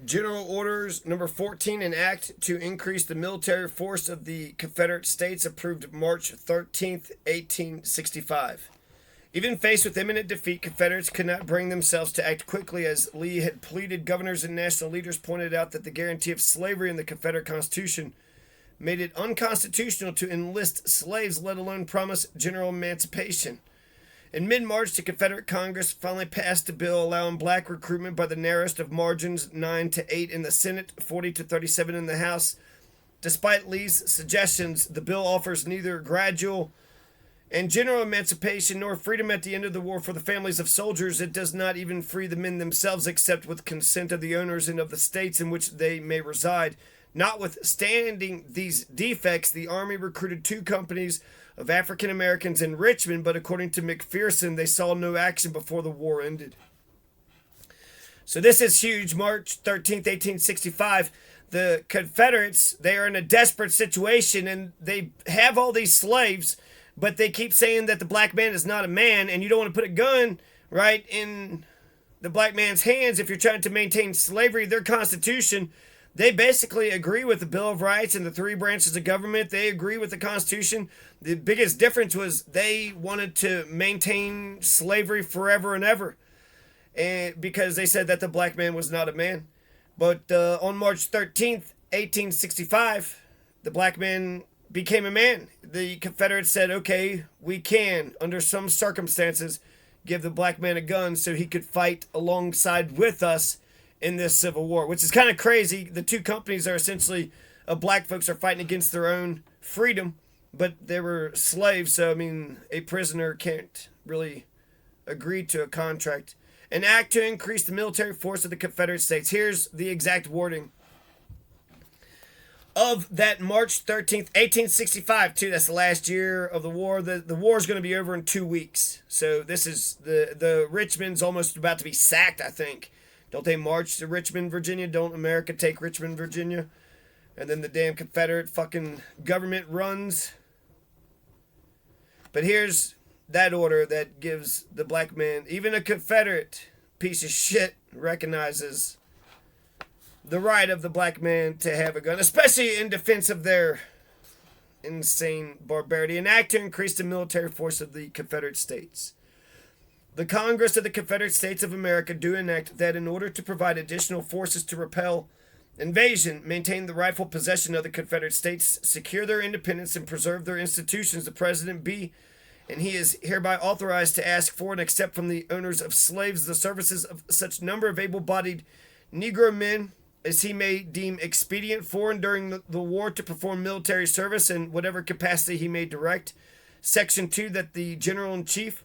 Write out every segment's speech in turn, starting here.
General Orders Number 14, an act to increase the military force of the Confederate States, approved March 13th, 1865. Even faced with imminent defeat, Confederates could not bring themselves to act quickly, as Lee had pleaded. Governors and national leaders pointed out that the guarantee of slavery in the Confederate Constitution made it unconstitutional to enlist slaves, let alone promise general emancipation. In mid-March, the Confederate Congress finally passed a bill allowing black recruitment by the narrowest of margins, 9-8 in the Senate, 40-37 in the House. Despite Lee's suggestions, the bill offers neither gradual and general emancipation nor freedom at the end of the war for the families of soldiers. It does not even free the men themselves, except with consent of the owners and of the states in which they may reside. Notwithstanding these defects, the Army recruited 2 companies of African Americans in Richmond, but according to McPherson, they saw no action before the war ended. So this is huge. March 13th, 1865. The Confederates, they are in a desperate situation, and they have all these slaves, but they keep saying that the black man is not a man, and you don't want to put a gun right in the black man's hands if you're trying to maintain slavery. Their constitution, they basically agree with the Bill of Rights and the 3 branches of government. They agree with the Constitution. The biggest difference was they wanted to maintain slavery forever and ever, and because they said that the black man was not a man. But on March 13th, 1865, the black man became a man. The Confederates said, okay, we can, under some circumstances, give the black man a gun so he could fight alongside with us in this Civil War, which is kind of crazy. The 2 companies are essentially, black folks are fighting against their own freedom, but they were slaves, so, I mean, a prisoner can't really agree to a contract. An act to increase the military force of the Confederate States. Here's the exact wording of that March 13th, 1865, too. That's the last year of the war. The war is going to be over in 2 weeks. So this is, the Richmond's almost about to be sacked, I think. Don't they march to Richmond, Virginia? Don't America take Richmond, Virginia? And then the damn Confederate fucking government runs. But here's that order that gives the black man, even a Confederate piece of shit, recognizes the right of the black man to have a gun, especially in defense of their insane barbarity. An act to increase the military force of the Confederate States. The Congress of the Confederate States of America do enact that in order to provide additional forces to repel invasion, maintain the rightful possession of the Confederate States, secure their independence, and preserve their institutions, the President be, and he is hereby authorized to ask for and accept from the owners of slaves the services of such number of able-bodied Negro men as he may deem expedient for and during the war to perform military service in whatever capacity he may direct. Section 2, that the General-in-Chief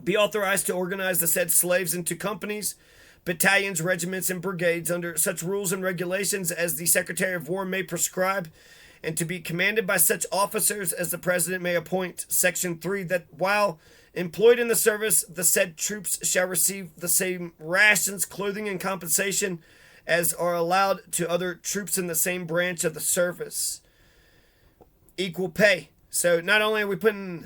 be authorized to organize the said slaves into companies, battalions, regiments, and brigades under such rules and regulations as the Secretary of War may prescribe, and to be commanded by such officers as the President may appoint. Section 3, that while employed in the service, the said troops shall receive the same rations, clothing, and compensation as are allowed to other troops in the same branch of the service. Equal pay. So not only are we putting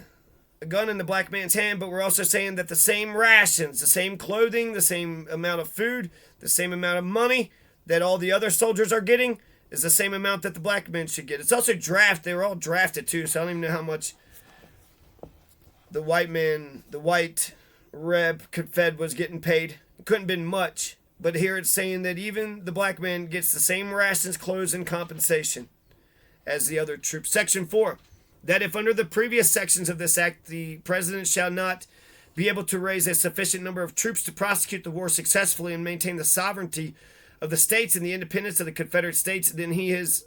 a gun in the black man's hand, but we're also saying that the same rations, the same clothing, the same amount of food, the same amount of money that all the other soldiers are getting is the same amount that the black men should get. It's also draft. They were all drafted too, so I don't even know how much the white reb Confed was getting paid. It couldn't have been much, but here it's saying that even the black man gets the same rations, clothes, and compensation as the other troops. Section 4, that if under the previous sections of this act the President shall not be able to raise a sufficient number of troops to prosecute the war successfully and maintain the sovereignty of the states and the independence of the Confederate States, then he is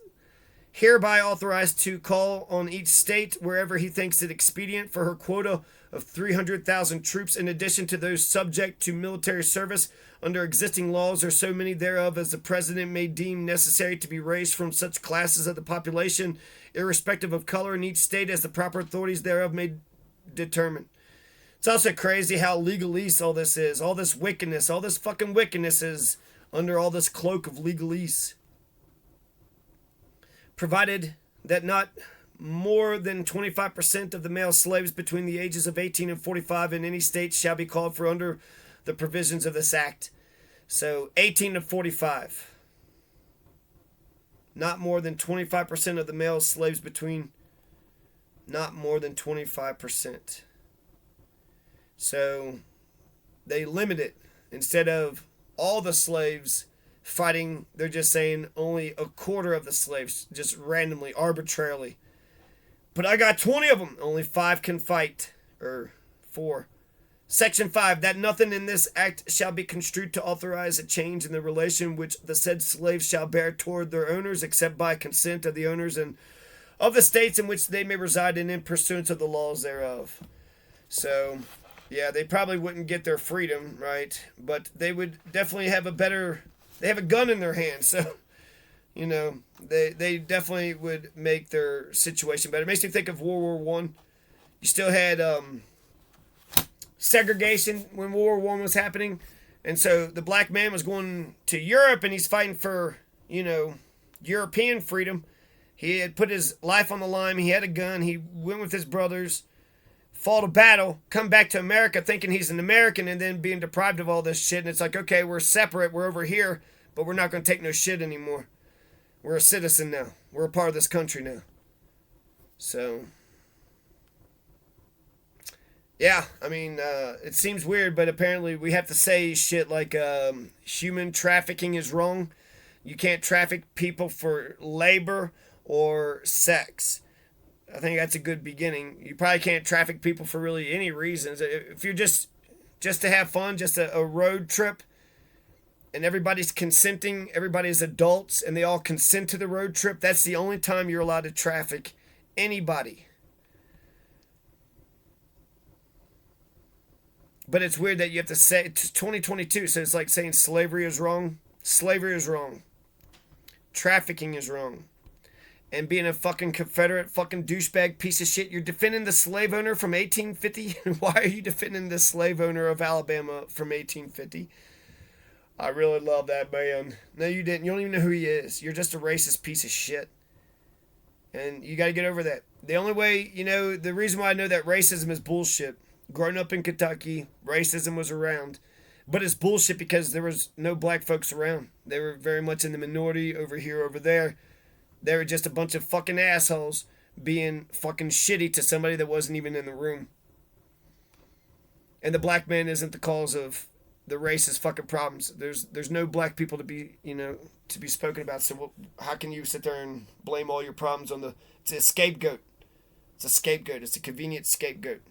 hereby authorized to call on each state wherever he thinks it expedient for her quota of 300,000 troops, in addition to those subject to military service under existing laws, or so many thereof as the President may deem necessary to be raised from such classes of the population, irrespective of color, in each state as the proper authorities thereof may determine. It's also crazy how legalese all this is. All this wickedness, all this fucking wickedness is under all this cloak of legalese. Provided that not more than 25% of the male slaves between the ages of 18 and 45 in any state shall be called for under the provisions of this act. So 18 to 45. Not more than 25% of the male slaves between. Not more than 25%. So they limit it. Instead of all the slaves fighting, they're just saying only a quarter of the slaves, just randomly, arbitrarily. But I got 20 of them. Only 5 can fight. Or 4. Section 5. That nothing in this act shall be construed to authorize a change in the relation which the said slaves shall bear toward their owners, except by consent of the owners and of the states in which they may reside in pursuance of the laws thereof. So, yeah, they probably wouldn't get their freedom, right? But they would definitely have a better... They have a gun in their hand, so... You know, they definitely would make their situation better. It makes me think of World War One. You still had segregation when World War One was happening. And so the black man was going to Europe and he's fighting for, you know, European freedom. He had put his life on the line. He had a gun. He went with his brothers, fought a battle, come back to America thinking he's an American and then being deprived of all this shit. And it's like, okay, we're separate. We're over here, but we're not going to take no shit anymore. We're a citizen now. We're a part of this country now. So, yeah, I mean, it seems weird, but apparently we have to say shit like human trafficking is wrong. You can't traffic people for labor or sex. I think that's a good beginning. You probably can't traffic people for really any reasons. If you're just to have fun, just a road trip, and everybody's consenting, everybody's adults, and they all consent to the road trip, that's the only time you're allowed to traffic anybody. But it's weird that you have to say, it's 2022, so it's like saying slavery is wrong. Slavery is wrong. Trafficking is wrong. And being a fucking Confederate fucking douchebag piece of shit, you're defending the slave owner from 1850? Why are you defending the slave owner of Alabama from 1850? I really love that man. No, you didn't. You don't even know who he is. You're just a racist piece of shit. And you got to get over that. The only way, you know, the reason why I know that racism is bullshit. Growing up in Kentucky, racism was around. But it's bullshit because there was no black folks around. They were very much in the minority over here, over there. They were just a bunch of fucking assholes being fucking shitty to somebody that wasn't even in the room. And the black man isn't the cause of the racist fucking problems. There's no black people to be, you know, to be spoken about. So how can you sit there and blame all your problems on it's a scapegoat. It's a scapegoat. It's a convenient scapegoat.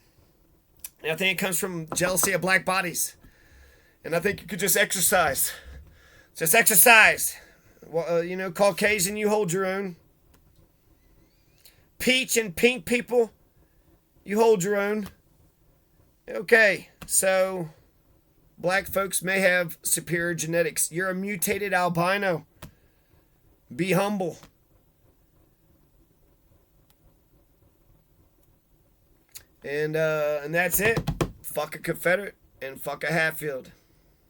And I think it comes from jealousy of black bodies. And I think you could just exercise. Just exercise. Well, you know, Caucasian, you hold your own. Peach and pink people, you hold your own. Okay, so black folks may have superior genetics. You're a mutated albino. Be humble. And that's it. Fuck a Confederate and fuck a Hatfield.